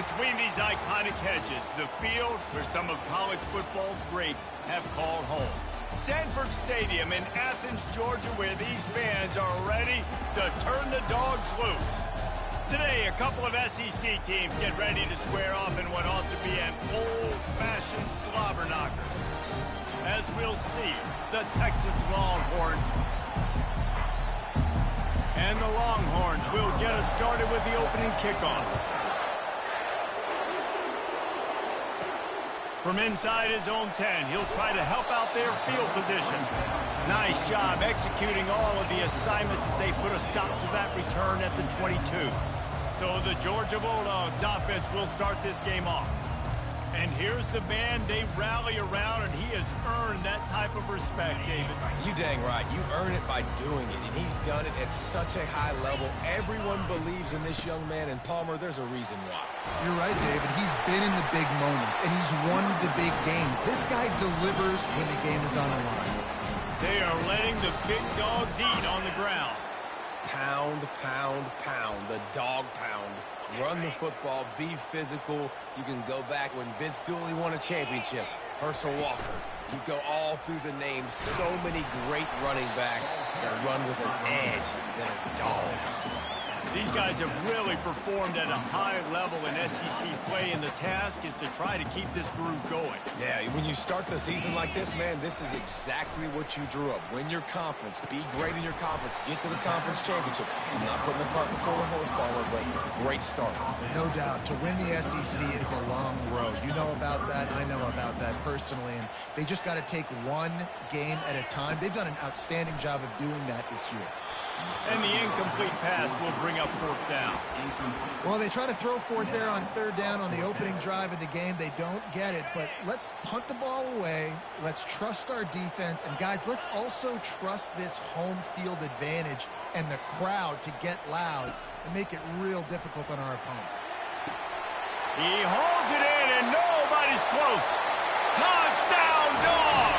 Between these iconic hedges, the field where some of college football's greats have called home. Sanford Stadium in Athens, Georgia, where these fans are ready to turn the dogs loose. Today, a couple of SEC teams get ready to square off in what ought to be an old-fashioned slobber knocker. As we'll see, the Texas Longhorns and the Longhorns will get us started with the opening kickoff. From inside his own 10, he'll try to help out their field position. Nice job executing all of the assignments as they put a stop to that return at the 22. So the Georgia Bulldogs offense will start this game off. And here's the man they rally around, and he has earned that type of respect, David. You dang right. You earn it by doing it, and he's done it at such a high level. Everyone believes in this young man, and Palmer, there's a reason why. You're right, David. He's been in the big moments, and he's won the big games. This guy delivers when the game is on the line. They are letting the big dogs eat on the ground. Pound, pound, pound, the dog pound. Run the football, be physical. You can go back when Vince Dooley won a championship. Herschel Walker. You go all through the names. So many great running backs that run with an edge that are dogs. These guys have really performed at a high level in SEC play, and the task is to try to keep this groove going. Yeah, when you start the season like this, man, this is exactly what you drew up. Win your conference, be great in your conference, get to the conference championship. I'm not putting the cart before the horse, Palmer, but great start. No doubt. To win the SEC is a long road. You know about that. I know about that personally. And they just got to take one game at a time. They've done an outstanding job of doing that this year. And the incomplete pass will bring up fourth down. Well, they try to throw for it there on third down on the opening drive of the game. They don't get it, but let's punt the ball away. Let's trust our defense. And, guys, let's also trust this home field advantage and the crowd to get loud and make it real difficult on our opponent. He holds it in, and nobody's close. Touchdown, Dogs!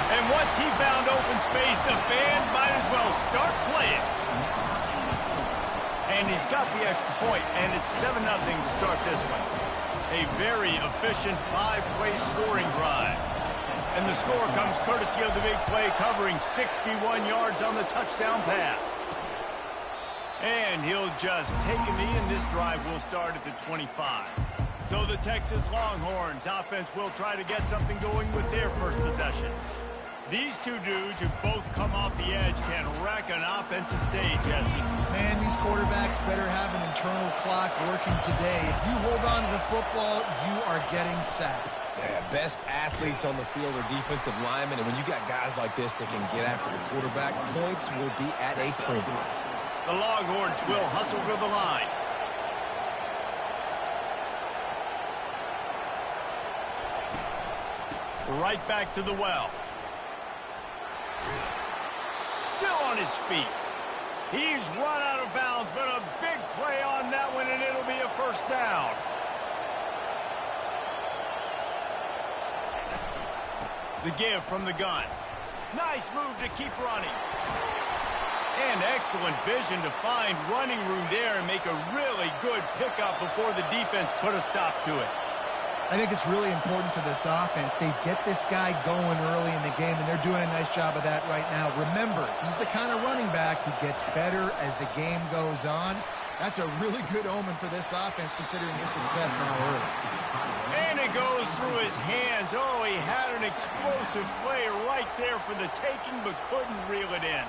And once he found open space, the band might as well start playing. And he's got the extra point, and it's 7-0 to start this one. A very efficient 5-play scoring drive. And the score comes courtesy of the big play, covering 61 yards on the touchdown pass. And he'll just take a knee, and this drive will start at the 25. So the Texas Longhorns offense will try to get something going with their first possession. These two dudes who both come off the edge can wreck an offensive stage, Jesse. Man, these quarterbacks better have an internal clock working today. If you hold on to the football, you are getting sacked. Yeah, best athletes on the field are defensive linemen, and when you got guys like this that can get after the quarterback, points will be at a premium. The Longhorns will hustle to the line. Right back to the well. Still on his feet. He's run out of bounds, but a big play on that one, and it'll be a first down. The give from the gun. Nice move to keep running. And excellent vision to find running room there and make a really good pickup before the defense put a stop to it. I think it's really important for this offense. They get this guy going early in the game, and they're doing a nice job of that right now. Remember, he's the kind of running back who gets better as the game goes on. That's a really good omen for this offense, considering his success now early. And it goes through his hands. Oh, he had an explosive play right there for the taking, but couldn't reel it in.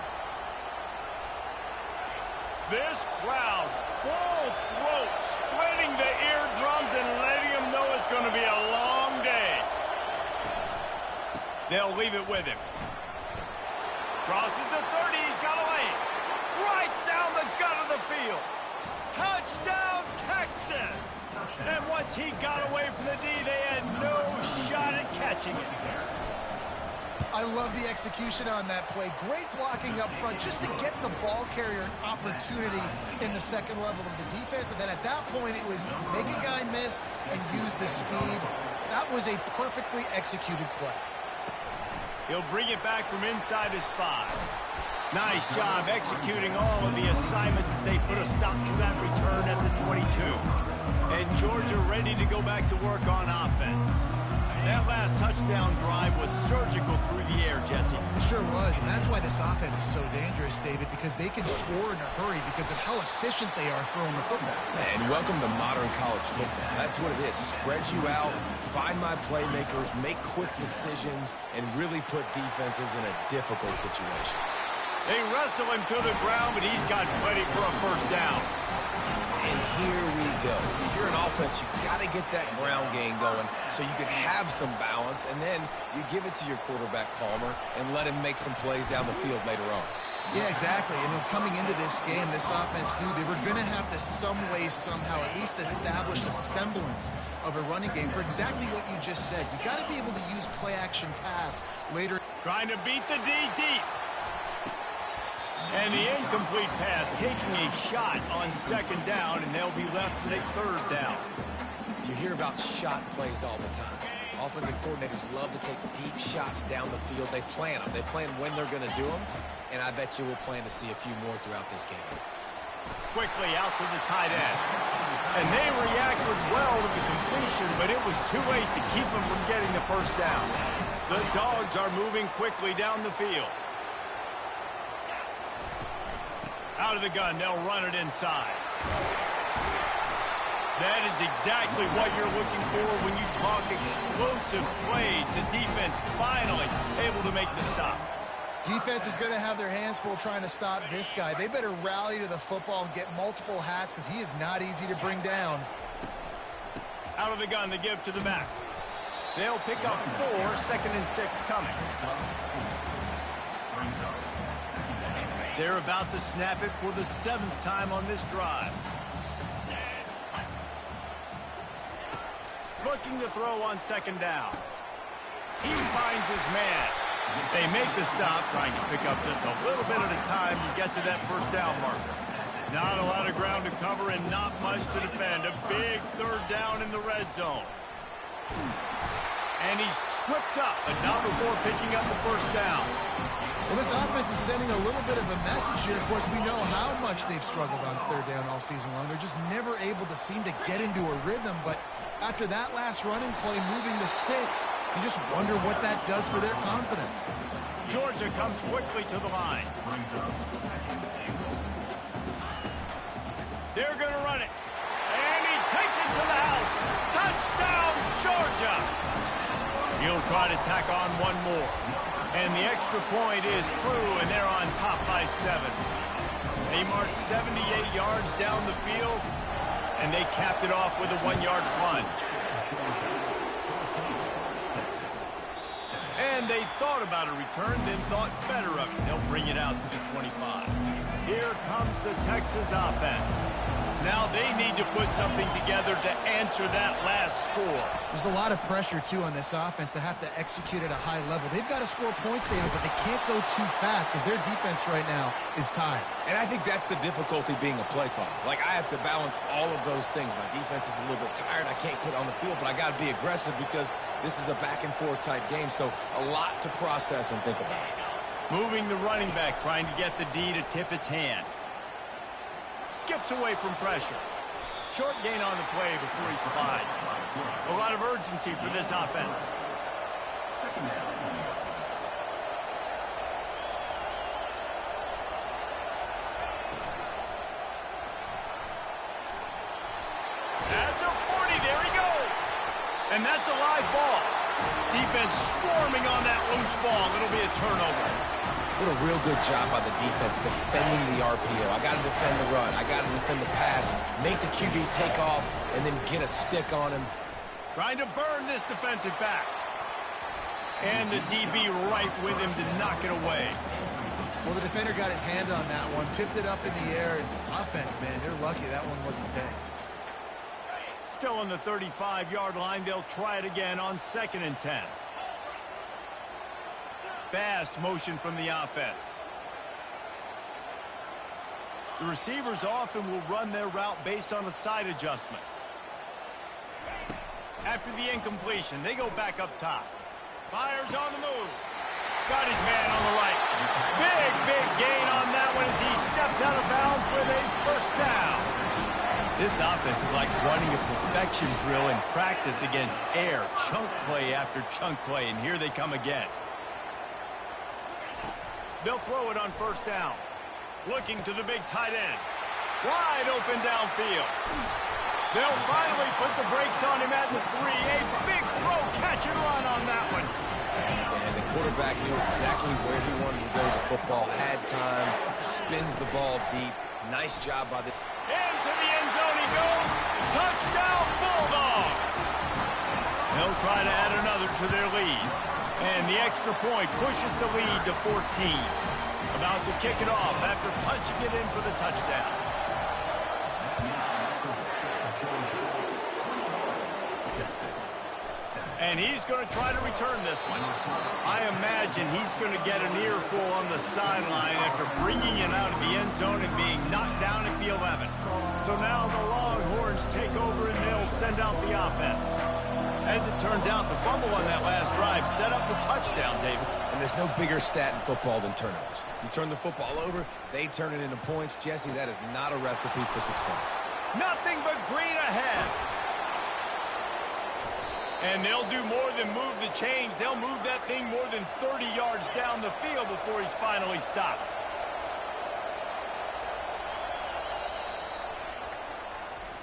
This crowd, full throat, splitting the eardrums and letting them know it's going to be a long day. They'll leave it with him. Crosses the 30, he's got a lane. Right down the gut of the field. Touchdown, Texas! And once he got away from the D, they had no shot at catching it. I love the execution on that play. Great blocking up front just to get the ball carrier an opportunity in the second level of the defense. And then at that point, it was make a guy miss and use the speed. That was a perfectly executed play. He'll bring it back from inside his 5. Nice job executing all of the assignments as they put a stop to that return at the 22. And Georgia ready to go back to work on offense. That last touchdown drive was surgical through the air, Jesse. It sure was, and that's why this offense is so dangerous, David, because they can score in a hurry because of how efficient they are throwing the football. And welcome to modern college football. That's what it is. Spread you out, find my playmakers, make quick decisions, and really put defenses in a difficult situation. They wrestle him to the ground, but he's got plenty for a first down. And here we go. If you're an offense, you got to get that ground game going so you can have some balance, and then you give it to your quarterback, Palmer, and let him make some plays down the field later on. Yeah, exactly. And coming into this game, this offense knew they were going to have to some way, somehow, at least establish a semblance of a running game for exactly what you just said. You got to be able to use play-action pass later. Trying to beat the D deep. And the incomplete pass taking a shot on second down, and they'll be left with a third down. You hear about shot plays all the time. Offensive coordinators love to take deep shots down the field. They plan them. They plan when they're going to do them, and I bet you we'll plan to see a few more throughout this game. Quickly out to the tight end. And they reacted well to the completion, but it was too late to keep them from getting the first down. The Dogs are moving quickly down the field. Out of the gun, they'll run it inside. That is exactly what you're looking for when you talk explosive plays. The defense finally able to make the stop. Defense is going to have their hands full trying to stop this guy. They better rally to the football and get multiple hats because he is not easy to bring down. Out of the gun to give to the back. They'll pick up 4, 2nd and 6 coming. They're about to snap it for the 7th time on this drive. Looking to throw on second down. He finds his man. They make the stop, trying to pick up just a little bit at a time to get to that first down marker. Not a lot of ground to cover and not much to defend. A big third down in the red zone. And he's tripped up, but not before picking up the first down. Well, this offense is sending a little bit of a message here. Of course, we know how much they've struggled on third down all season long. They're just never able to seem to get into a rhythm. But after that last running play, moving the sticks, you just wonder what that does for their confidence. Georgia comes quickly to the line. They're going to run it. And he takes it to the house. Touchdown, Georgia! He'll try to tack on one more. And the extra point is true, and they're on top by 7. They marched 78 yards down the field, and they capped it off with a 1-yard plunge. And they thought about a return, then thought better of it. They'll bring it out to the 25. Here comes the Texas offense. Now they need to put something together to answer that last score. There's a lot of pressure, too, on this offense to have to execute at a high level. They've got to score points, David, but they can't go too fast because their defense right now is tired. And I think that's the difficulty being a play caller. Like, I have to balance all of those things. My defense is a little bit tired. I can't put on the field, but I got to be aggressive because this is a back-and-forth type game, so a lot to process and think about. Moving the running back, trying to get the D to tip its hand. Skips away from pressure. Short gain on the play before he slides. A lot of urgency for this offense. At the 40, there he goes. And that's a live ball. Defense swarming on that loose ball. It'll be a turnover. What a real good job by the defense defending the RPO. I got to defend the run. I got to defend the pass. Make the QB take off and then get a stick on him. Trying to burn this defensive back. And the DB right with him to knock it away. Well, the defender got his hand on that one, tipped it up in the air. And offense, man, they're lucky that one wasn't pegged. Still on the 35-yard line. They'll try it again on 2nd and 10. Fast motion from the offense. The receivers often will run their route based on a side adjustment. After the incompletion, they go back up top. Fires on the move. Got his man on the right. Big gain on that one as he stepped out of bounds with a first down. This offense is like running a perfection drill in practice against air. Chunk play after chunk play, and here they come again. They'll throw it on first down. Looking to the big tight end. Wide open downfield. They'll finally put the brakes on him at the 3. A big throw, catch and run on that one. And the quarterback knew exactly where he wanted to go with the football. Had time, spins the ball deep. Nice job by the... Into the end zone he goes. Touchdown, Bulldogs. They'll try to add another to their lead. And the extra point pushes the lead to 14. About to kick it off after punching it in for the touchdown. And he's going to try to return this one. I imagine he's going to get an earful on the sideline after bringing it out of the end zone and being knocked down at the 11. So now the Longhorns take over and they'll send out the offense. As it turns out, the fumble on that last drive set up the touchdown, David. And there's no bigger stat in football than turnovers. You turn the football over, they turn it into points. Jesse, that is not a recipe for success. Nothing but green ahead. And they'll do more than move the chains. They'll move that thing more than 30 yards down the field before he's finally stopped.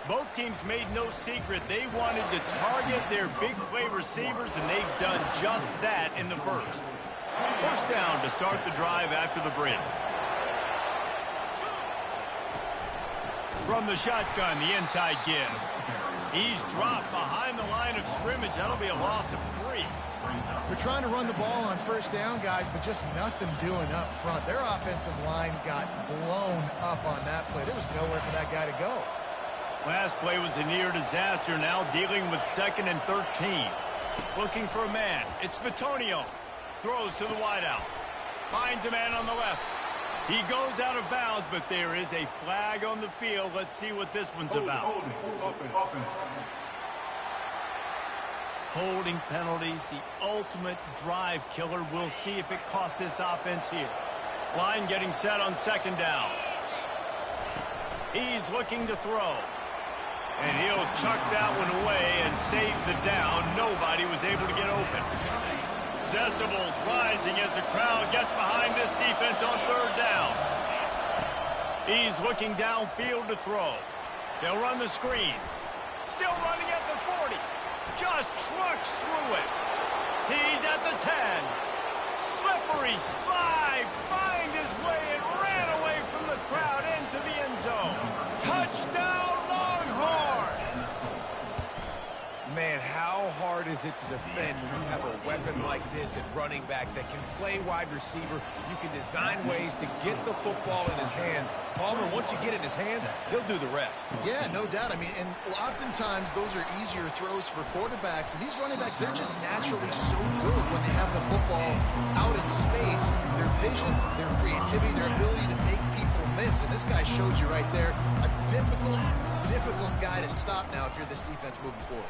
Both teams made no secret they wanted to target their big play receivers, and they've done just that in the first. First down to start the drive after the break. From the shotgun, the inside give. He's dropped behind the line of scrimmage. That'll be a loss of 3. They're trying to run the ball on first down, guys, but just nothing doing up front. Their offensive line got blown up on that play. There was nowhere for that guy to go. Last play was a near disaster. Now dealing with 2nd and 13. Looking for a man. It's Bitonio. Throws to the wideout. Finds a man on the left. He goes out of bounds, but there is a flag on the field. Let's see what this one's about. Holding penalties, the ultimate drive killer. We'll see if it costs this offense here. Line getting set on 2nd down. He's looking to throw. And he'll chuck that one away and save the down. Nobody was able to get open. Decibels rising as the crowd gets behind this defense on 3rd down. He's looking downfield to throw. They'll run the screen. Still running at the 40. Just trucks through it. He's at the 10. Slippery slide. Find his way and ran away from the crowd into the end zone. Touchdown, Longhorns! Man, how hard is it to defend when you have a weapon like this at running back that can play wide receiver? You can design ways to get the football in his hand. Palmer, once you get it in his hands, he'll do the rest. Yeah, no doubt. I mean, and oftentimes those are easier throws for quarterbacks. And these running backs, they're just naturally so good when they have the football out in space. Their vision, their creativity, their ability to make people miss. And this guy showed you right there a difficult guy to stop now if you're this defense moving forward.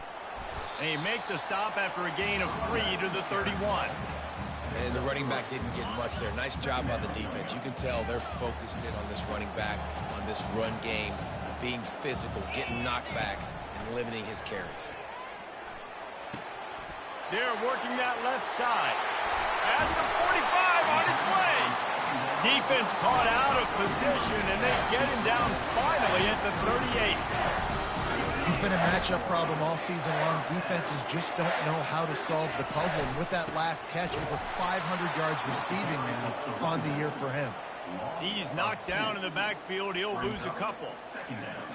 They make the stop after a gain of 3 to the 31. And the running back didn't get much there. Nice job by the defense. You can tell they're focused in on this running back, on this run game, being physical, getting knockbacks, and limiting his carries. They're working that left side. At the 45 on its way. Defense caught out of position, and they get him down finally at the 38. He's been a matchup problem all season long. Defenses just don't know how to solve the puzzle. And with that last catch, over 500 yards receiving now on the year for him. He's knocked down in the backfield. He'll lose a couple.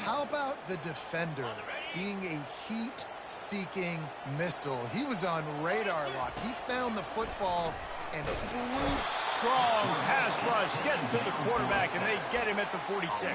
How about the defender being a heat-seeking missile? He was on radar lock. He found the football and flew. Strong pass rush gets to the quarterback, and they get him at the 46.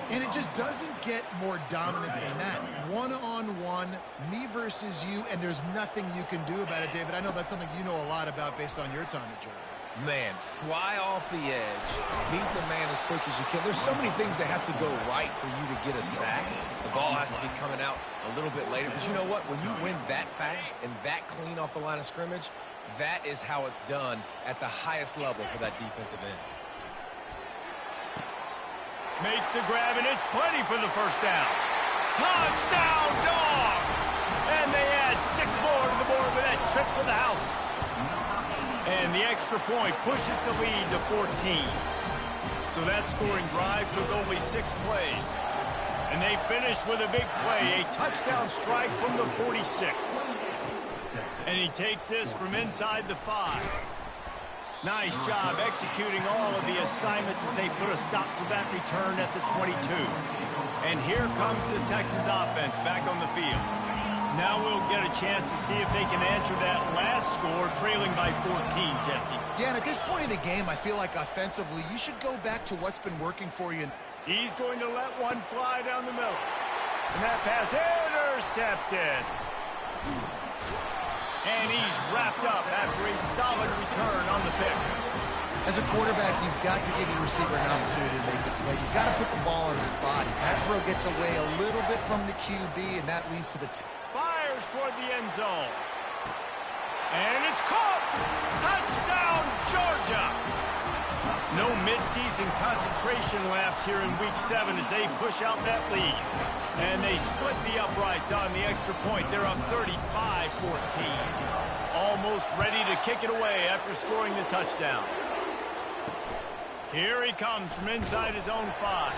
And it just doesn't get more dominant than that. One-on-one, me versus you, and there's nothing you can do about it, David. I know that's something you know a lot about based on your time at Georgia. Man, fly off the edge, beat the man as quick as you can. There's so many things that have to go right for you to get a sack. The ball has to be coming out a little bit later. But you know what? When you win that fast and that clean off the line of scrimmage, that is how it's done at the highest level for that defensive end. Makes the grab, and it's plenty for the first down. Touchdown, Dogs! And they add 6 more to the board with that trip to the house. And the extra point pushes the lead to 14. So that scoring drive took only 6 plays. And they finished with a big play, a touchdown strike from the 46. And he takes this from inside the 5. Nice job executing all of the assignments as they put a stop to that return at the 22. And here comes the Texans offense back on the field. Now we'll get a chance to see if they can answer that last score, trailing by 14, Jesse. Yeah, and at this point in the game, I feel like offensively, you should go back to what's been working for you. He's going to let one fly down the middle. And that pass intercepted. And he's wrapped up after a solid return on the pick. As a quarterback, you've got to give your receiver an opportunity to make the play. You've got to put the ball on his body. That throw gets away a little bit from the QB, and that leads to the fires toward the end zone. And it's caught! Touchdown, Georgia! No midseason concentration laps here in Week 7 as they push out that lead. And they split the uprights on the extra point. They're up 35-14. Almost ready to kick it away after scoring the touchdown. Here he comes from inside his own 5.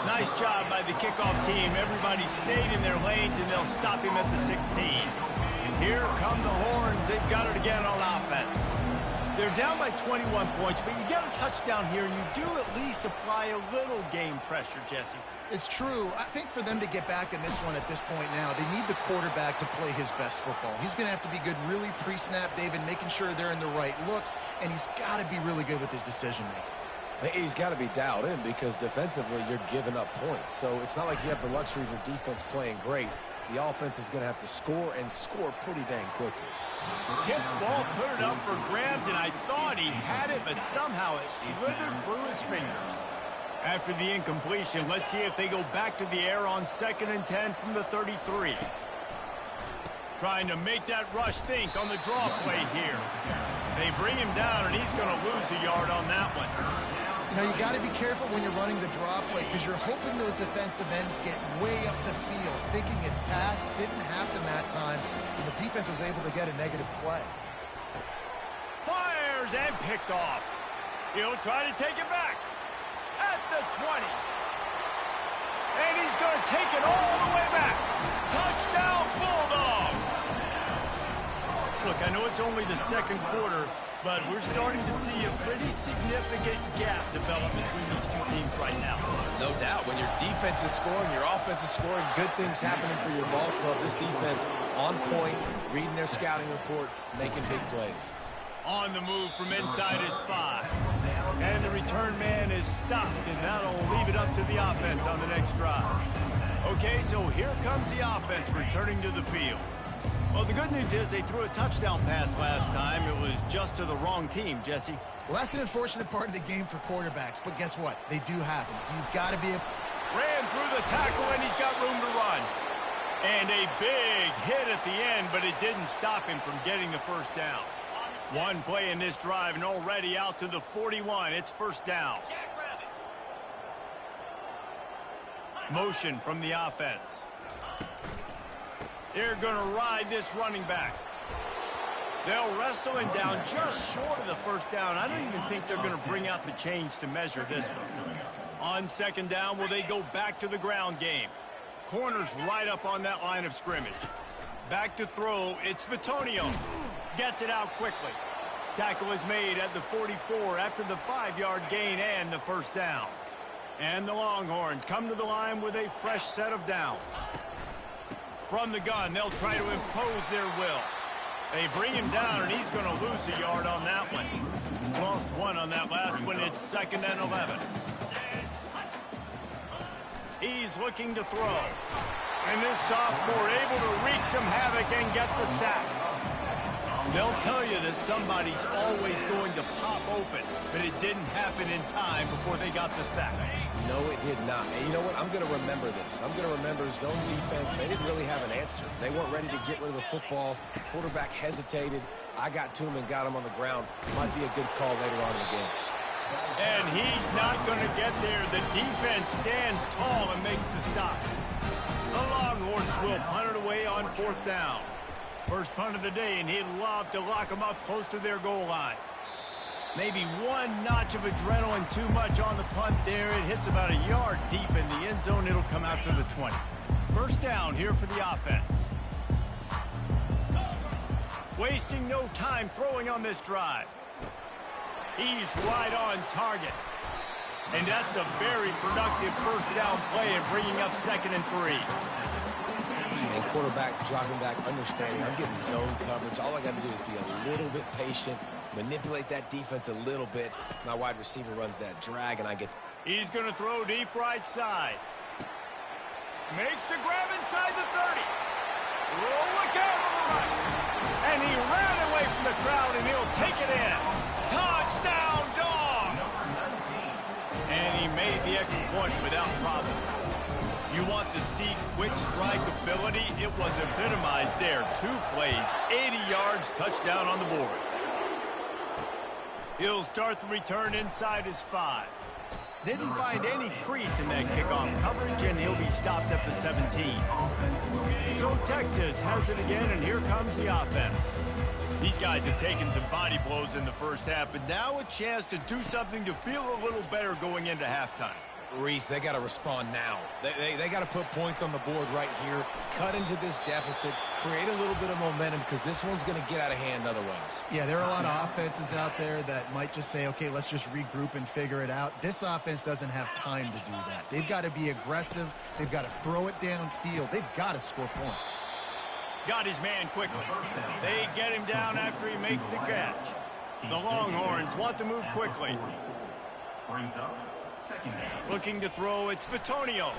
Nice job by the kickoff team. Everybody stayed in their lanes, and they'll stop him at the 16. And here come the Horns. They've got it again on offense. They're down by 21 points, but you get a touchdown here, and you do at least apply a little game pressure, Jesse. It's true. I think for them to get back in this one at this point now, they need the quarterback to play his best football. He's going to have to be good really pre-snap, David, making sure they're in the right looks, and he's got to be really good with his decision-making. He's got to be dialed in because defensively you're giving up points. So it's not like you have the luxury of your defense playing great. The offense is going to have to score and score pretty dang quickly. Tip ball, put it up for grabs, and I thought he had it, but somehow it slithered through his fingers. After the incompletion, let's see if they go back to the air on 2nd and 10 from the 33. Trying to make that rush think on the draw play here. They bring him down, and he's going to lose a yard on that one. You know, you got to be careful when you're running the draw play because you're hoping those defensive ends get way up the field, thinking it's passed. Didn't happen that time, and the defense was able to get a negative play. Fires and picked off. He'll try to take it back at the 20. And he's going to take it all the way back. Touchdown, Bulldogs. Look, I know it's only the second quarter, but we're starting to see a pretty significant gap develop between these two teams right now. No doubt. When your defense is scoring, your offense is scoring, good things happening for your ball club. This defense on point, reading their scouting report, making big plays. On the move from inside his 5. And the return man is stopped, and that'll leave it up to the offense on the next drive. Okay, so here comes the offense returning to the field. Well, the good news is they threw a touchdown pass last time. It was just to the wrong team, Jesse. Well, that's an unfortunate part of the game for quarterbacks, but guess what? They do happen, so you've got to be able... Ran through the tackle, and he's got room to run. And a big hit at the end, but it didn't stop him from getting the first down. One play in this drive, and already out to the 41. It's first down. Motion from the offense. They're going to ride this running back. They'll wrestle him down just short of the first down. I don't even think they're going to bring out the chains to measure this one. On 2nd down, will they go back to the ground game? Corners right up on that line of scrimmage. Back to throw. It's Bitonio. Gets it out quickly. Tackle is made at the 44 after the 5-yard gain and the first down. And the Longhorns come to the line with a fresh set of downs. From the gun, they'll try to impose their will. They bring him down, and he's going to lose a yard on that one. Lost one on that last one. It's 2nd and 11. He's looking to throw. And this sophomore able to wreak some havoc and get the sack. They'll tell you that somebody's always going to pop open, but it didn't happen in time before they got the sack. No, it did not. And you know what? I'm going to remember this. I'm going to remember zone defense. They didn't really have an answer. They weren't ready to get rid of the football. Quarterback hesitated. I got to him and got him on the ground. Might be a good call later on in the game. And he's not going to get there. The defense stands tall and makes the stop. The Longhorns will punt it away on 4th down. First punt of the day, and he'd love to lock them up close to their goal line. Maybe one notch of adrenaline too much on the punt there. It hits about a yard deep in the end zone. It'll come out to the 20. First down here for the offense. Wasting no time throwing on this drive. He's right on target. And that's a very productive first down play and bringing up 2nd and 3. And quarterback dropping back, understanding I'm getting zone coverage. All I got to do is be a little bit patient, manipulate that defense a little bit. My wide receiver runs that drag, and I get... He's going to throw deep right side. Makes the grab inside the 30. Look out on the right. And he ran away from the crowd, and he'll take it in. Touchdown, Dogs! And he made the extra point without problem. You want to see quick strike ability? It was epitomized there. 2 plays, 80 yards, touchdown on the board. He'll start the return inside his 5. Didn't find any crease in that kickoff coverage, and he'll be stopped at the 17. So Texas has it again, and here comes the offense. These guys have taken some body blows in the first half, but now a chance to do something to feel a little better going into halftime. Reese, they got to respond now. They got to put points on the board right here, cut into this deficit, create a little bit of momentum, because this one's going to get out of hand otherwise. Yeah, there are a lot of offenses out there that might just say, okay, let's just regroup and figure it out. This offense doesn't have time to do that. They've got to be aggressive. They've got to throw it downfield. They've got to score points. Got his man quickly. They get him down after he makes the catch. The Longhorns want to move quickly. Looking to throw, it's Bitonio.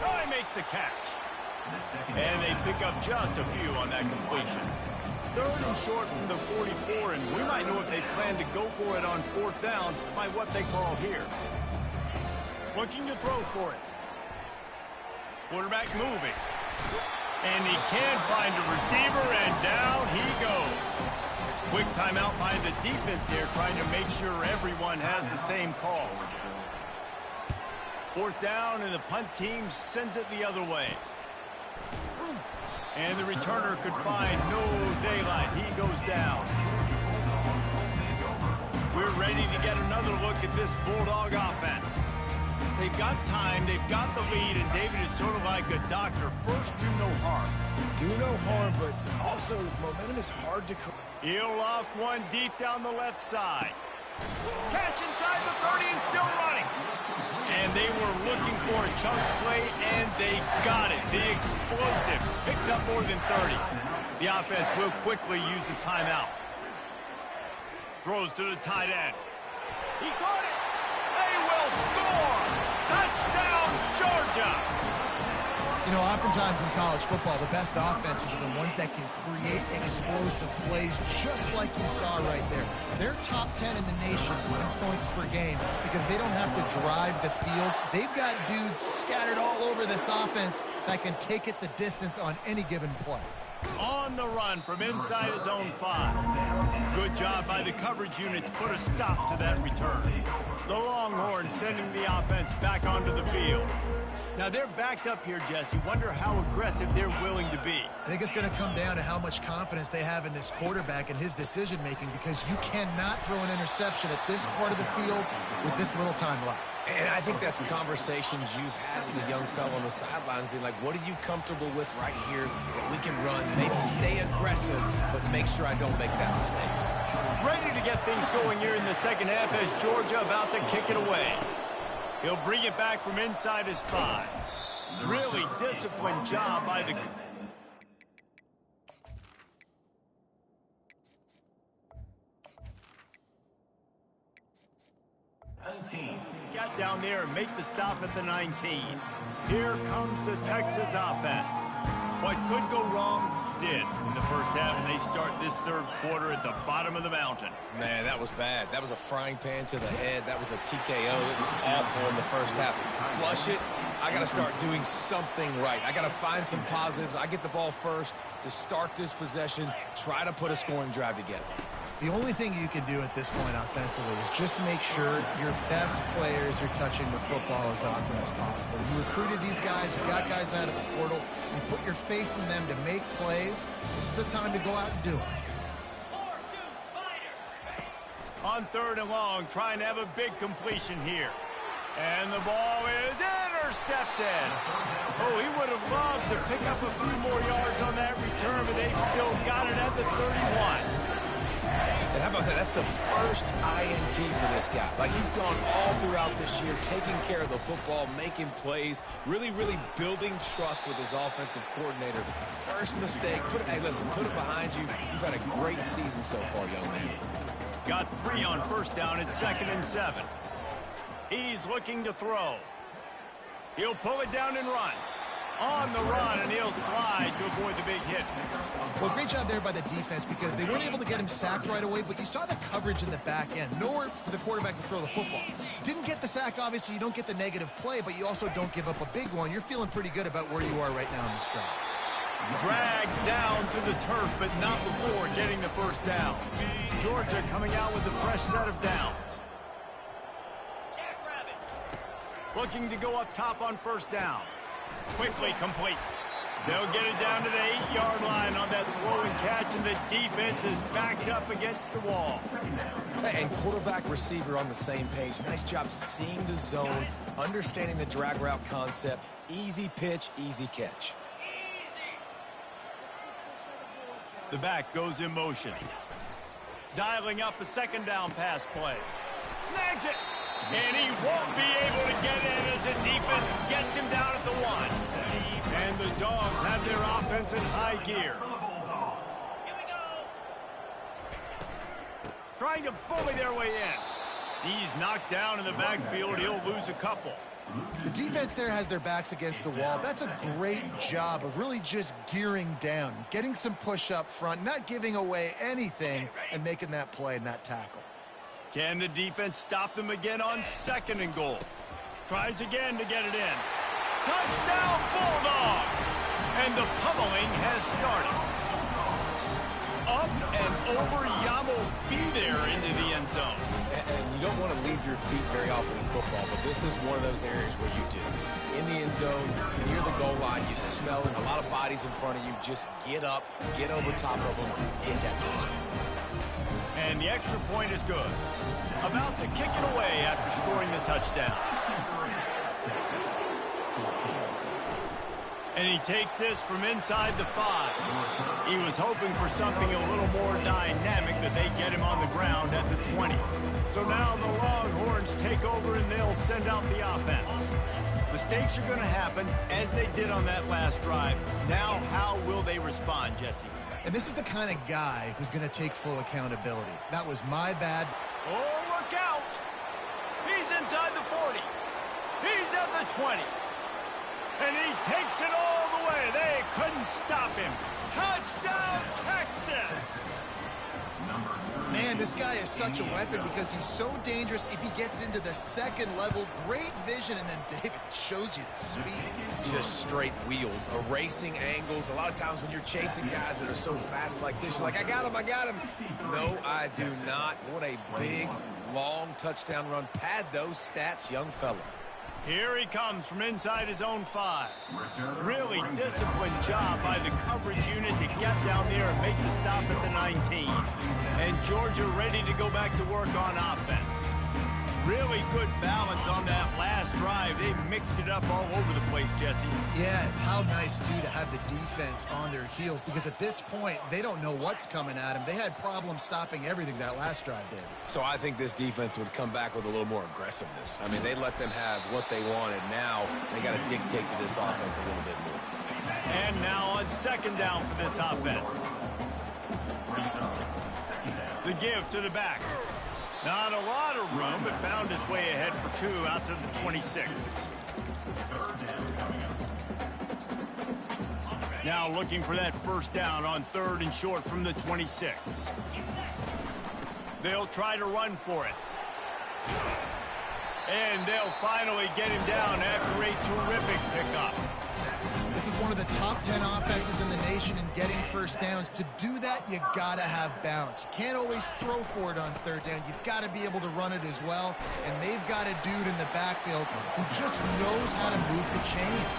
Oh, he makes the catch. And they pick up just a few on that completion. 3rd and short from the 44, and we might know if they plan to go for it on 4th down by what they call here. Looking to throw for it. Quarterback moving. And he can't find a receiver, and down he goes. Quick timeout by the defense there, trying to make sure everyone has the same call. 4th down, and the punt team sends it the other way. And the returner could find no daylight. He goes down. We're ready to get another look at this Bulldog offense. They've got time, they've got the lead, and David is sort of like a doctor. First, do no harm. Do no harm, but also momentum is hard to correct. He'll loft one deep down the left side. Catch inside the 30 and still running. And they were looking for a chunk play, and they got it. The explosive picks up more than 30. The offense will quickly use the timeout. Throws to the tight end. He caught it. They will score. Touchdown, Georgia. You know, oftentimes in college football, the best offenses are the ones that can create explosive plays, just like you saw right there. They're top 10 in the nation in points per game because they don't have to drive the field. They've got dudes scattered all over this offense that can take it the distance on any given play. On the run from inside his own 5. Good job by the coverage unit to put a stop to that return. The Longhorns sending the offense back onto the field. Now they're backed up here, Jesse. Wonder how aggressive they're willing to be. I think it's going to come down to how much confidence they have in this quarterback and his decision-making, because you cannot throw an interception at this part of the field with this little time left. And I think that's conversations you've had with a young fellow on the sidelines, being like, what are you comfortable with right here that we can run? Maybe stay aggressive, but make sure I don't make that mistake. Ready to get things going here in the second half as Georgia about to kick it away. He'll bring it back from inside his 5. Really disciplined job by the... Got down there and make the stop at the 19. Here comes the Texas offense. What could go wrong did in the first half, and they start this third quarter at the bottom of the mountain. Man, that was bad. That was a frying pan to the head. That was a TKO. It was awful in the first half. Flush it. I got to start doing something right. I got to find some positives. I get the ball first to start this possession, try to put a scoring drive together. The only thing you can do at this point offensively is just make sure your best players are touching the football as often as possible. You recruited these guys, you got guys out of the portal, you put your faith in them to make plays. This is a time to go out and do it. On 3rd and long, trying to have a big completion here. And the ball is intercepted. Oh, he would have loved to pick up a few more yards on that return, but they've still got it at the 31. And how about that? That's the first INT for this guy. Like, he's gone all throughout this year, taking care of the football, making plays, really building trust with his offensive coordinator. First mistake, hey, listen, put it behind you. You've had a great season so far, young man. Got 3 on 1st down at 2nd and 7. He's looking to throw. He'll pull it down and run. On the run, and he'll slide to avoid the big hit. Well, great job there by the defense because they weren't able to get him sacked right away, but you saw the coverage in the back end. Nowhere for the quarterback to throw the football. Didn't get the sack, obviously. You don't get the negative play, but you also don't give up a big one. You're feeling pretty good about where you are right now in this drive. Dragged down to the turf, but not before getting the 1st down. Georgia coming out with a fresh set of downs. Looking to go up top on 1st down. Quickly complete. They'll get it down to the 8-yard line on that throw and catch, and the defense is backed up against the wall. And quarterback receiver on the same page. Nice job seeing the zone, understanding the drag route concept. Easy pitch, easy catch. The back goes in motion. Dialing up a 2nd down pass play. Snags it. And he won't be able to get in as the defense gets him down at the 1. And the Dogs have their offense in high gear. Trying to bully their way in. He's knocked down in the backfield. He'll lose a couple. The defense there has their backs against the wall. That's a great job of really just gearing down, getting some push up front, not giving away anything, and making that play and that tackle. Can the defense stop them again on 2nd and goal? Tries again to get it in. Touchdown, Bulldogs! And the pummeling has started. Up and over, Yamo be there into the end zone. And you don't want to leave your feet very often in football, but this is one of those areas where you do. In the end zone, near the goal line, you smell it, a lot of bodies in front of you. Just get up, get over top of them, get that touchdown. And the extra point is good. About to kick it away after scoring the touchdown. And he takes this from inside the 5. He was hoping for something a little more dynamic, that they get him on the ground at the 20. So now the Longhorns take over and they'll send out the offense. Mistakes are going to happen, as they did on that last drive. Now, how will they respond, Jesse? And this is the kind of guy who's going to take full accountability. That was my bad. Oh, look out! He's inside the 40. He's at the 20. And he takes it all the way. They couldn't stop him. Touchdown, Texas! Man, this guy is such a weapon because he's so dangerous if he gets into the 2nd level. Great vision, and then David shows you the speed. Just straight wheels, erasing angles. A lot of times when you're chasing guys that are so fast like this, you're like, I got him. No, I do not. What a big, long touchdown run. Pad those stats, young fella. Here he comes from inside his own 5. Really disciplined job by the coverage unit to get down there and make the stop at the 19. And Georgia ready to go back to work on offense. Really good balance on that last drive. They mixed it up all over the place, Jesse. Yeah, how nice, too, to have the defense on their heels because at this point, they don't know what's coming at them. They had problems stopping everything that last drive did. So I think this defense would come back with a little more aggressiveness. I mean, they let them have what they wanted. Now they got to dictate to this offense a little bit more. And now on 2nd down for this offense. The give to the back. Not a lot of room, but found his way ahead for 2 out to the 26. Now looking for that 1st down on 3rd and short from the 26. They'll try to run for it. And they'll finally get him down after a terrific pickup. This is one of the top 10 offenses in the nation in getting first downs. To do that, you got to have balance. You can't always throw for it on third down. You've got to be able to run it as well. And they've got a dude in the backfield who just knows how to move the chains.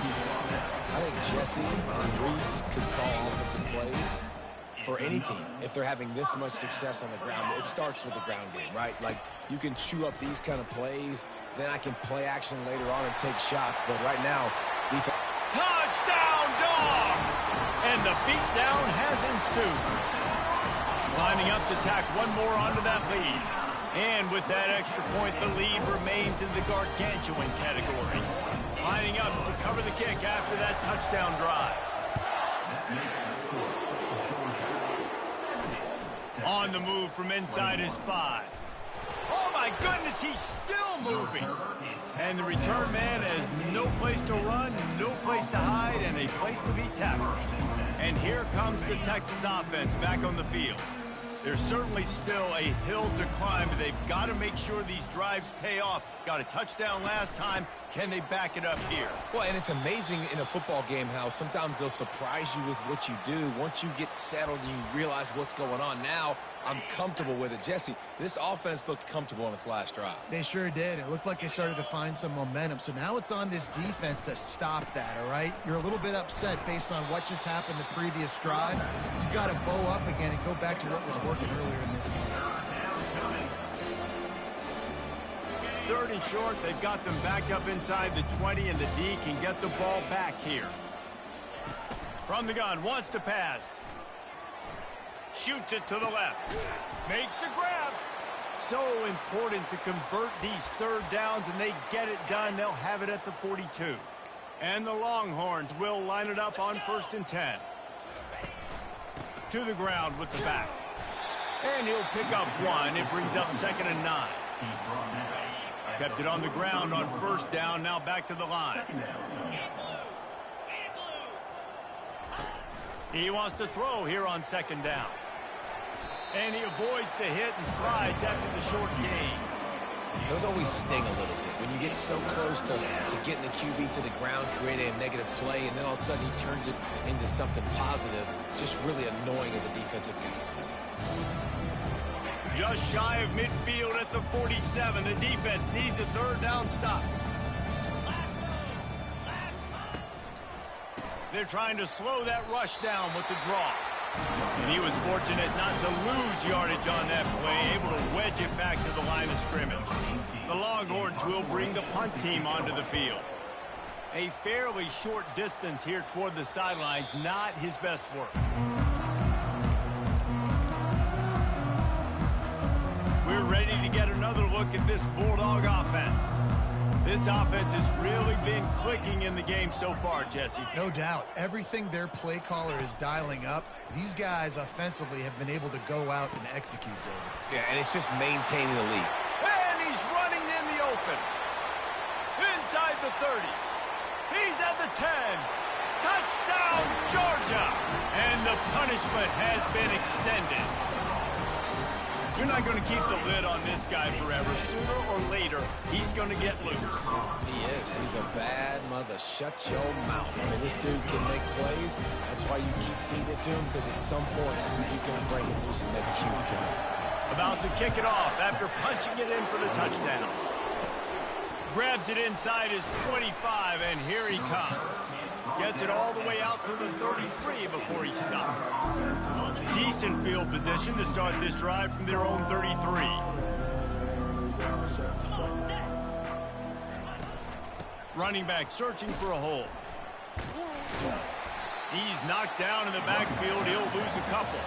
I think Jesse and Reese could call offensive plays for any team. If they're having this much success on the ground, it starts with the ground game, right? Like, you can chew up these kind of plays, then I can play action later on and take shots. But right now, touchdown, Dogs! And the beatdown has ensued. Lining up to tack one more onto that lead. And with that extra point, the lead remains in the gargantuan category. Lining up to cover the kick after that touchdown drive. On the move from inside his 5. Oh my goodness, he's still moving. And the return man has no place to run, no place to hide, and a place to be tackled. And here comes the Texas offense back on the field. There's certainly still a hill to climb, but they've got to make sure these drives pay off. Got a touchdown last time. Can they back it up here? Well, and it's amazing in a football game how sometimes they'll surprise you with what you do. Once you get settled and you realize what's going on, now I'm comfortable with it. Jesse, this offense looked comfortable on its last drive. They sure did. It looked like they started to find some momentum. So now it's on this defense to stop that, all right? You're a little bit upset based on what just happened the previous drive. You've got to bow up again and go back to what was working earlier in this game. 3rd and short, they've got them back up inside the 20, and the D can get the ball back here. From the gun, wants to pass. Shoots it to the left. Makes the grab. So important to convert these third downs, and they get it done. They'll have it at the 42. And the Longhorns will line it up on 1st and 10. To the ground with the back. And he'll pick up 1. It brings up 2nd and 9. Kept it on the ground on 1st down. Now back to the line. He wants to throw here on 2nd down. And he avoids the hit and slides after the short gain. Those always sting a little bit. When you get so close to getting the QB to the ground, creating a negative play, and then all of a sudden he turns it into something positive, just really annoying as a defensive guy. Just shy of midfield at the 47. The defense needs a 3rd down stop. They're trying to slow that rush down with the draw. And he was fortunate not to lose yardage on that play, able to wedge it back to the line of scrimmage. The Longhorns will bring the punt team onto the field. A fairly short distance here toward the sidelines, not his best work. We're ready to get another look at this Bulldog offense. This offense has really been clicking in the game so far, Jesse. No doubt. Everything their play caller is dialing up, these guys offensively have been able to go out and execute, David. Yeah, and it's just maintaining the lead. And he's running in the open. Inside the 30. He's at the 10. Touchdown, Georgia! And the punishment has been extended. You're not going to keep the lid on this guy forever. Sooner or later, he's going to get loose. He is. He's a bad mother. Shut your mouth. I mean, this dude can make plays. That's why you keep feeding it to him, because at some point, he's going to break it loose and make a huge play. About to kick it off after punching it in for the touchdown. Grabs it inside his 25, and here he comes. Gets it all the way out to the 33 before he stops. Decent field position to start this drive from their own 33. Running back searching for a hole. He's knocked down in the backfield. He'll lose a couple.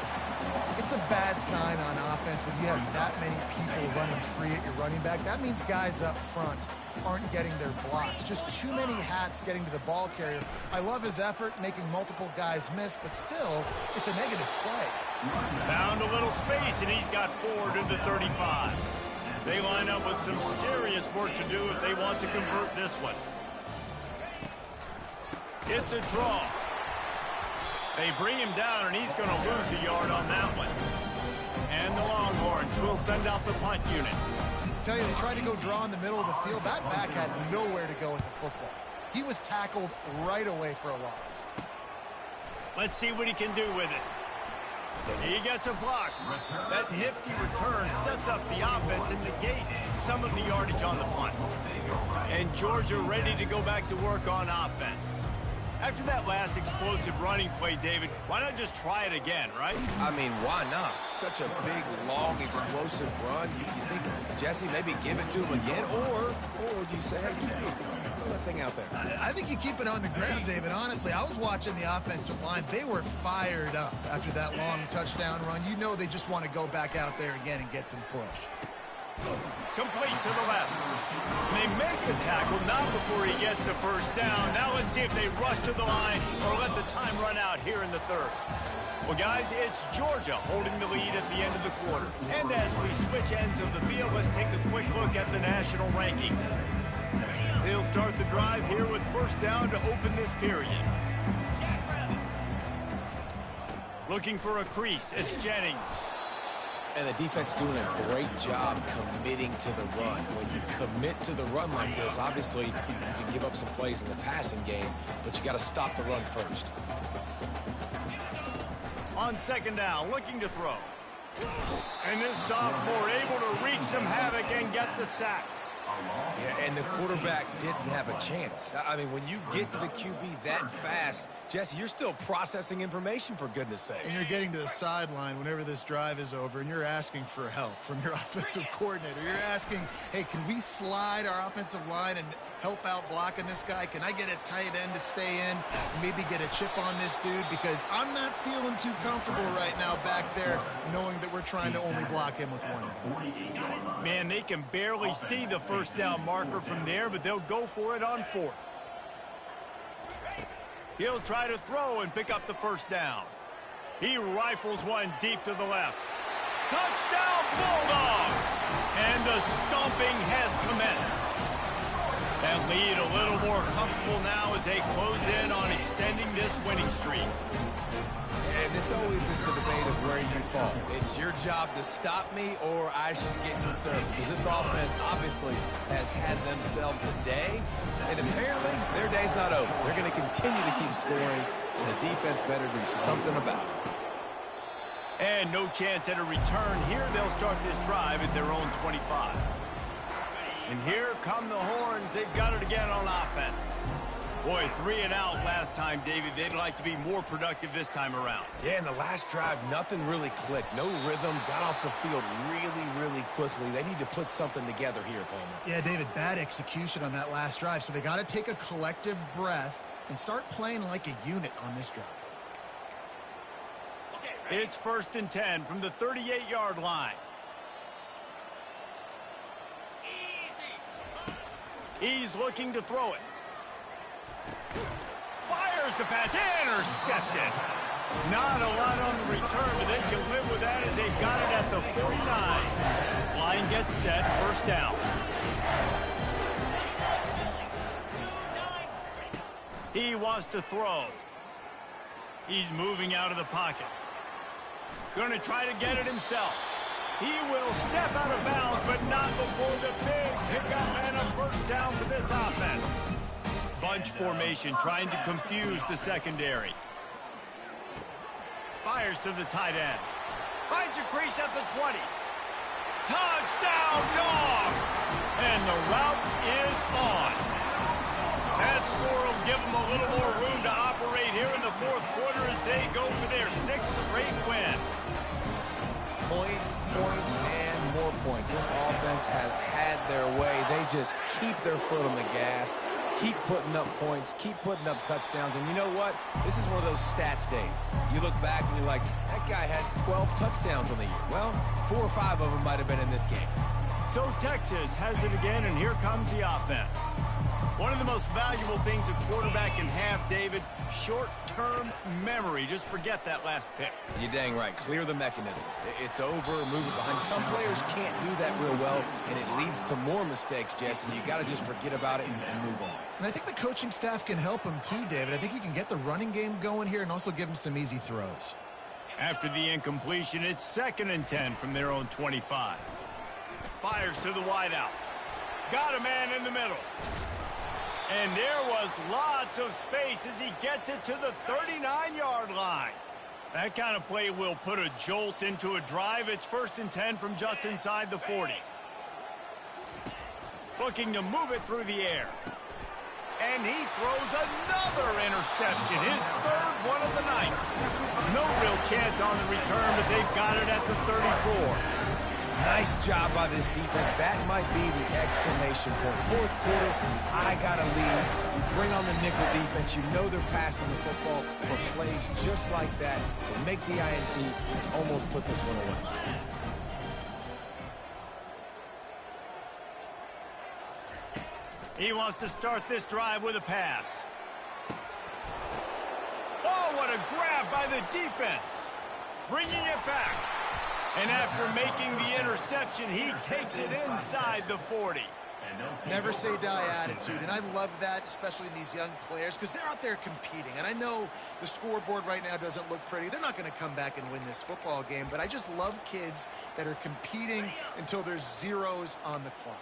It's a bad sign on offense when you have that many people running free at your running back. That means guys up front aren't getting their blocks. Just too many hats getting to the ball carrier. I love his effort, making multiple guys miss, but still, it's a negative play. Found a little space, and he's got 4 to the 35. They line up with some serious work to do if they want to convert this one. It's a draw. They bring him down, and he's going to lose a yard on that one. And the Longhorns will send out the punt unit. I tell you, they tried to go draw in the middle of the field. That back had nowhere to go with the football. He was tackled right away for a loss. Let's see what he can do with it. He gets a block. That nifty return sets up the offense and negates some of the yardage on the punt. And Georgia ready to go back to work on offense. After that last explosive running play, David, why not just try it again, right? I mean, why not? Such a big, long, explosive run. You think, Jesse, maybe give it to him again? Or do you say, hey, throw that thing out there? I think you keep it on the ground, David. Honestly, I was watching the offensive line. They were fired up after that long touchdown run. You know they just want to go back out there again and get some push. Complete to the left. And they make the tackle, not before he gets the first down. Now let's see if they rush to the line or let the time run out here in the third. Well, guys, it's Georgia holding the lead at the end of the quarter. And as we switch ends of the field, let's take a quick look at the national rankings. They'll start the drive here with first down to open this period. Looking for a crease, it's Jennings. And the defense doing a great job committing to the run. When you commit to the run like this, obviously you can give up some plays in the passing game, but you got to stop the run first. On second down, looking to throw. And this sophomore able to wreak some havoc and get the sack. Yeah, and the quarterback didn't have a chance. I mean, when you get to the QB that fast, Jesse, you're still processing information, for goodness sakes. And you're getting to the sideline whenever this drive is over, and you're asking for help from your offensive coordinator. You're asking, hey, can we slide our offensive line and help out blocking this guy? Can I get a tight end to stay in, maybe get a chip on this dude? Because I'm not feeling too comfortable right now back there knowing that we're trying to only block him with one. Man, they can barely see the first down marker from there, but they'll go for it on fourth. He'll try to throw and pick up the first down. He rifles one deep to the left. Touchdown, Bulldogs! And the stomping has commenced. That lead a little more comfortable now as they close in on extending this winning streak. And this always is the debate of where you fall. It's your job to stop me or I should get concerned. Because this offense obviously has had themselves a day. And apparently their day's not over. They're going to continue to keep scoring. And the defense better do something about it. And no chance at a return here. They'll start this drive at their own 25. And here come the horns. They've got it again on offense. Boy, 3 and out last time, David. They'd like to be more productive this time around. Yeah, in the last drive, nothing really clicked. No rhythm, got off the field really quickly. They need to put something together here, Palmer. Yeah, David, bad execution on that last drive. So they got to take a collective breath and start playing like a unit on this drive. It's 1st and 10 from the 38-yard line. He's looking to throw it. Fires the pass, intercepted. Not a lot on the return, but they can live with that as they got it at the 49. Line gets set, first down. He wants to throw. He's moving out of the pocket. Going to try to get it himself. He will step out of bounds, but not before the big pickup and a first down for this offense. Bunch formation, trying to confuse the secondary. Fires to the tight end. Finds a crease at the 20. Touchdown, Dogs! And the route is on. That score will give them a little more room to operate here in the fourth quarter as they go for their 6th straight win. Points, and more points. This offense has had their way. They just keep their foot on the gas, keep putting up points, keep putting up touchdowns. And you know what? This is one of those stats days. You look back and you're like, that guy had 12 touchdowns on the year. Well, 4 or 5 of them might have been in this game. So Texas has it again, and here comes the offense. One of the most valuable things a quarterback can have, David, short-term memory. Just forget that last pick. You're dang right. Clear the mechanism. It's over, move it behind. Some players can't do that real well, and it leads to more mistakes, Jesse. You got to just forget about it and move on. And I think the coaching staff can help him too, David. I think you can get the running game going here and also give him some easy throws. After the incompletion, it's 2nd and 10 from their own 25. Fires to the wideout. Got a man in the middle. And there was lots of space as he gets it to the 39-yard line. That kind of play will put a jolt into a drive. It's 1st and 10 from just inside the 40. Looking to move it through the air. And he throws another interception, his 3rd one of the night. No real chance on the return, but they've got it at the 34. Nice job by this defense. That might be the exclamation point. 4th quarter, I got a lead. You bring on the nickel defense. You know they're passing the football for plays just like that to make the INT, almost put this one away. He wants to start this drive with a pass. Oh, what a grab by the defense. Bringing it back. And after making the interception, he takes it inside the 40. Never say die attitude, and I love that, especially in these young players, because they're out there competing. And I know the scoreboard right now doesn't look pretty. They're not going to come back and win this football game, but I just love kids that are competing until there's zeros on the clock.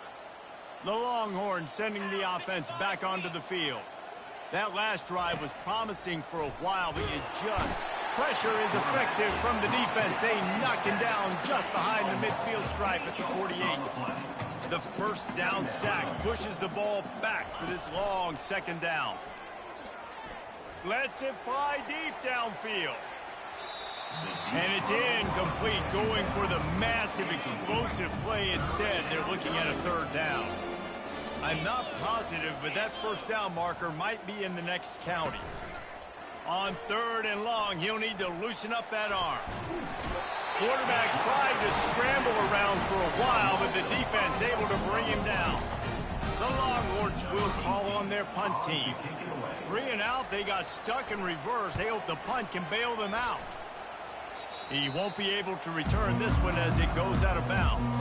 The Longhorns sending the offense back onto the field. That last drive was promising for a while, but you just... Pressure is effective from the defense. They knock him down just behind the midfield stripe at the 48. The 1st down sack pushes the ball back for this long 2nd down. Lets it fly deep downfield. And it's incomplete, going for the massive explosive play instead. They're looking at a 3rd down. I'm not positive, but that 1st down marker might be in the next county. On 3rd and long, he'll need to loosen up that arm. Quarterback tried to scramble around for a while, but the defense able to bring him down. The Longhorns will call on their punt team. 3 and out, they got stuck in reverse. They hope the punt can bail them out. He won't be able to return this one as it goes out of bounds.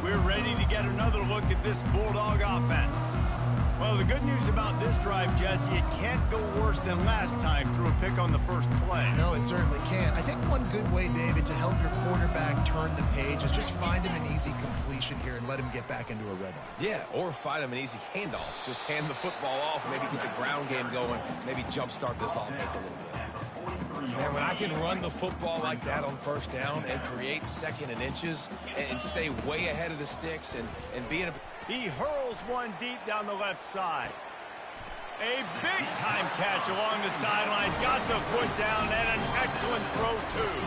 We're ready to get another look at this Bulldog offense. Well, the good news about this drive, Jesse, it can't go worse than last time through a pick on the 1st play. No, it certainly can't. I think one good way, David, to help your quarterback turn the page is just find him an easy completion here and let him get back into a rhythm. Yeah, or find him an easy handoff. Just hand the football off, maybe get the ground game going, maybe jumpstart this offense a little bit. Man, when I can run the football like that on 1st down and create 2nd and inches and stay way ahead of the sticks and be in a... He hurls one deep down the left side. A big-time catch along the sidelines. Got the foot down and an excellent throw, too.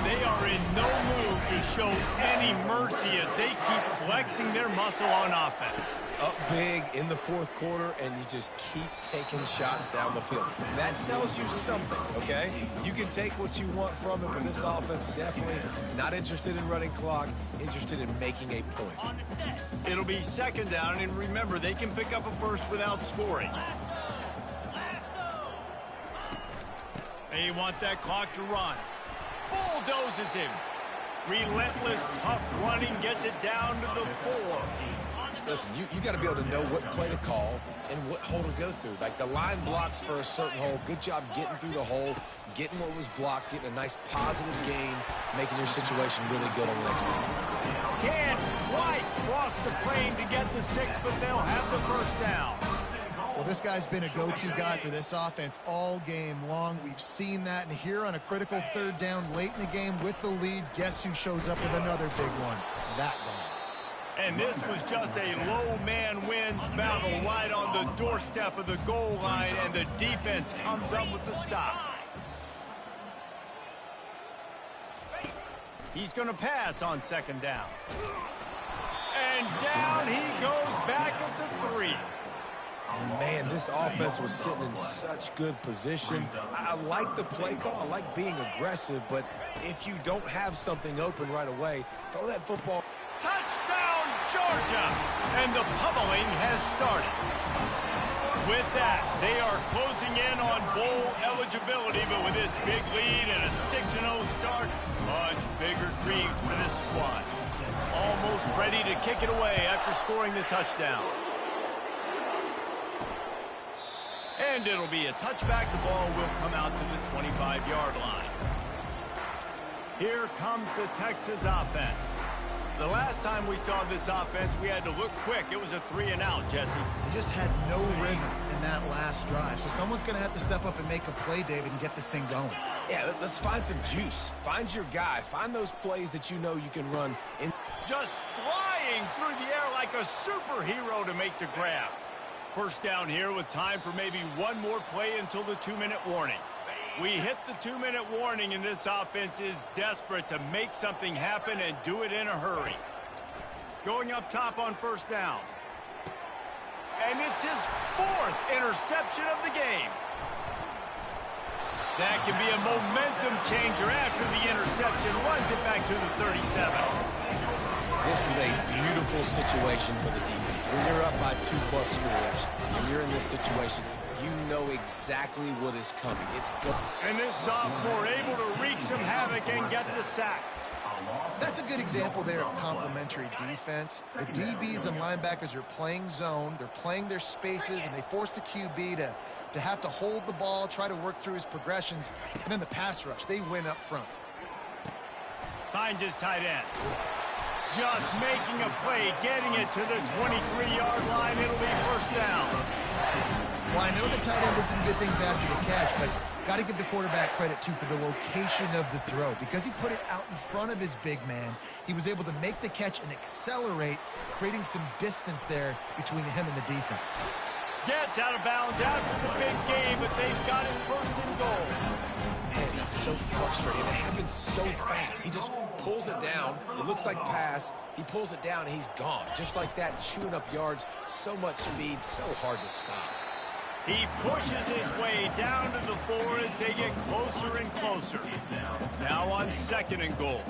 They are in no mood to show any mercy as they keep flexing their muscle on offense. Up big in the 4th quarter, and you just keep taking shots down the field. That tells you something, okay? You can take what you want from it, but this offense definitely not interested in running clock, interested in making a point. It'll be 2nd down, and remember, they can pick up a 1st without scoring. They want that clock to run. Bulldozes him. Relentless, tough running, gets it down to the 4. Listen, you got to be able to know what play to call and what hole to go through. Like the line blocks for a certain hole. Good job getting through the hole, getting what was blocked, getting a nice positive gain, making your situation really good on the next one. Can't quite cross the plane to get the 6, but they'll have the 1st down. Well, this guy's been a go-to guy for this offense all game long. We've seen that, and here on a critical 3rd down late in the game with the lead, guess who shows up with another big one? That guy. And this was just a low man wins battle right on the doorstep of the goal line, and the defense comes up with the stop. He's going to pass on 2nd down. And down he goes back at the 3. Man, this offense was sitting in such good position. I like the play call. I like being aggressive, but if you don't have something open right away, throw that football. Touchdown, Georgia! And the pummeling has started. With that, they are closing in on bowl eligibility, but with this big lead and a 6-0 start, much bigger dreams for this squad. Almost ready to kick it away after scoring the touchdown. And it'll be a touchback. The ball will come out to the 25-yard line. Here comes the Texas offense. The last time we saw this offense, we had to look quick. It was a 3-and-out, Jesse. They just had no rhythm in that last drive. So someone's going to have to step up and make a play, David, and get this thing going. Yeah, let's find some juice. Find your guy. Find those plays that you know you can run in. Just flying through the air like a superhero to make the grab. First down here with time for maybe one more play until the 2-minute warning. We hit the 2-minute warning, and this offense is desperate to make something happen and do it in a hurry. Going up top on first down. And it's his 4th interception of the game. That can be a momentum changer after the interception. Runs it back to the 37. This is a beautiful situation for the defense. When you're up by 2+ scores, and you're in this situation, you know exactly what is coming. It's good. And this sophomore able to wreak some havoc and get the sack. That's a good example there of complementary defense. The DBs and linebackers are playing zone. They're playing their spaces, and they force the QB to have to hold the ball, try to work through his progressions. And then the pass rush, they win up front. Finds his tight end. Just making a play, getting it to the 23-yard line. It'll be first down. Well, I know the tight end did some good things after the catch, but got to give the quarterback credit, too, for the location of the throw. Because he put it out in front of his big man, he was able to make the catch and accelerate, creating some distance there between him and the defense. Gets out of bounds after the big game, but they've got it first and goal. Man, that's so frustrating. It happens so fast. He just pulls it down. It looks like pass. He pulls it down, and he's gone. Just like that, chewing up yards. So much speed, so hard to stop. He pushes his way down to the 4 as they get closer and closer. Now on 2nd and goal.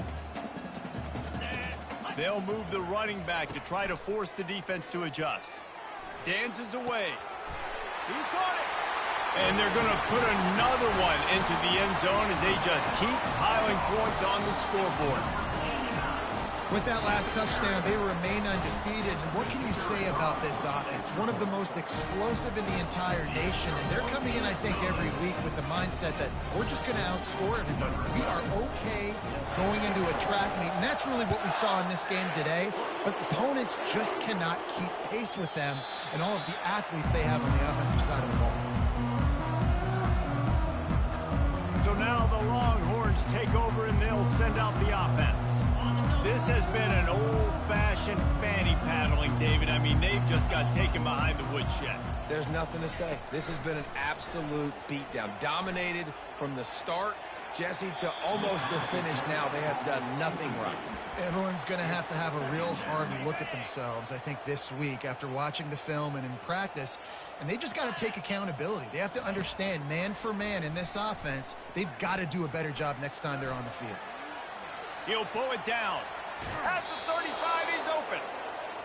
They'll move the running back to try to force the defense to adjust. Dances away. He caught it. And they're going to put another one into the end zone as they just keep piling points on the scoreboard. With that last touchdown, they remain undefeated. And what can you say about this offense? One of the most explosive in the entire nation. And they're coming in, I think, every week with the mindset that we're just going to outscore everybody. We are okay going into a track meet. And that's really what we saw in this game today. But opponents just cannot keep pace with them and all of the athletes they have on the offensive side of the ball. So now the Longhorns take over and they'll send out the offense. This has been an old-fashioned fanny paddling, David. I mean, they've just got taken behind the woodshed. There's nothing to say. This has been an absolute beatdown. Dominated from the start, Jesse, to almost the finish now. They have done nothing right. Everyone's going to have a real hard look at themselves, I think, this week after watching the film and in practice. And they've just got to take accountability. They have to understand, man for man in this offense, they've got to do a better job next time they're on the field. He'll pull it down. At the 35, he's open.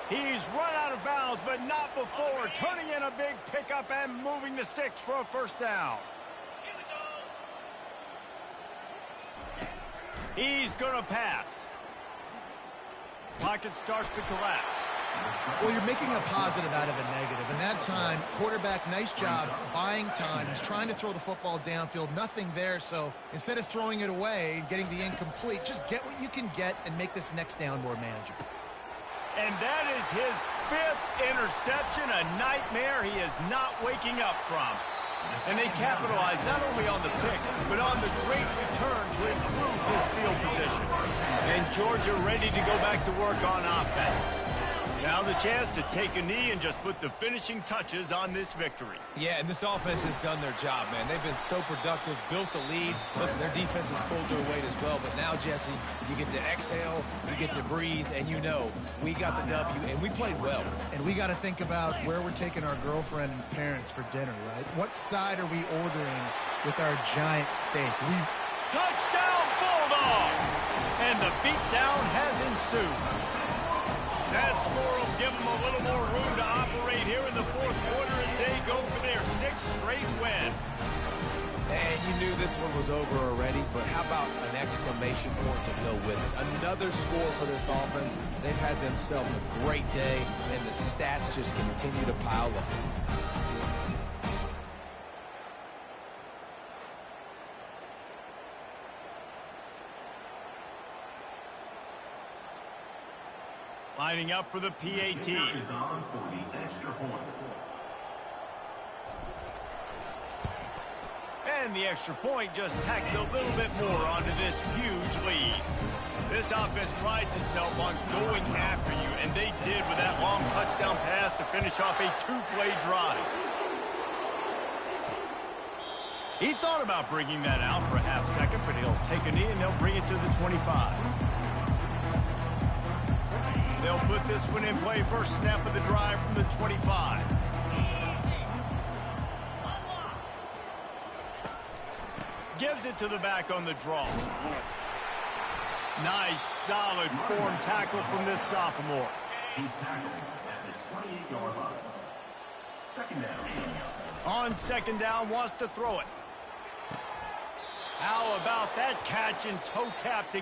He's run out of bounds, but not before turning in a big pickup and moving the sticks for a first down. He's going to pass. Pocket starts to collapse. Well, you're making a positive out of a negative. And that time, quarterback, nice job buying time. He's trying to throw the football downfield. Nothing there. So instead of throwing it away and getting the incomplete, just get what you can get and make this next down more manageable. And that is his 5th interception, a nightmare he is not waking up from. And they capitalize not only on the pick, but on the great return to improve his field position. And Georgia ready to go back to work on offense. Now the chance to take a knee and just put the finishing touches on this victory. Yeah, and this offense has done their job, man. They've been so productive, built the lead. Listen, their defense has pulled their weight as well. But now, Jesse, you get to exhale, you get to breathe, and you know we got the W, and we played well. And we got to think about where we're taking our girlfriend and parents for dinner, right? What side are we ordering with our giant steak? Touchdown, Bulldogs! And the beatdown has ensued. That score will give them a little more room to operate here in the 4th quarter as they go for their 6th straight win. And you knew this one was over already, but how about an exclamation point to go with it? Another score for this offense. They've had themselves a great day, and the stats just continue to pile up. Lining up for the PAT. Is on for the extra point. And the extra point just tacks a little bit more onto this huge lead. This offense prides itself on going after you, and they did with that long touchdown pass to finish off a two-play drive. He thought about bringing that out for a half second, but he'll take a knee and they'll bring it to the 25. They'll put this one in play, first snap of the drive from the 25. Gives it to the back on the draw. Nice, solid form tackle from this sophomore. He's tackled at the 28-yard line. Second down. On second down, wants to throw it. How about that catch and toe tap to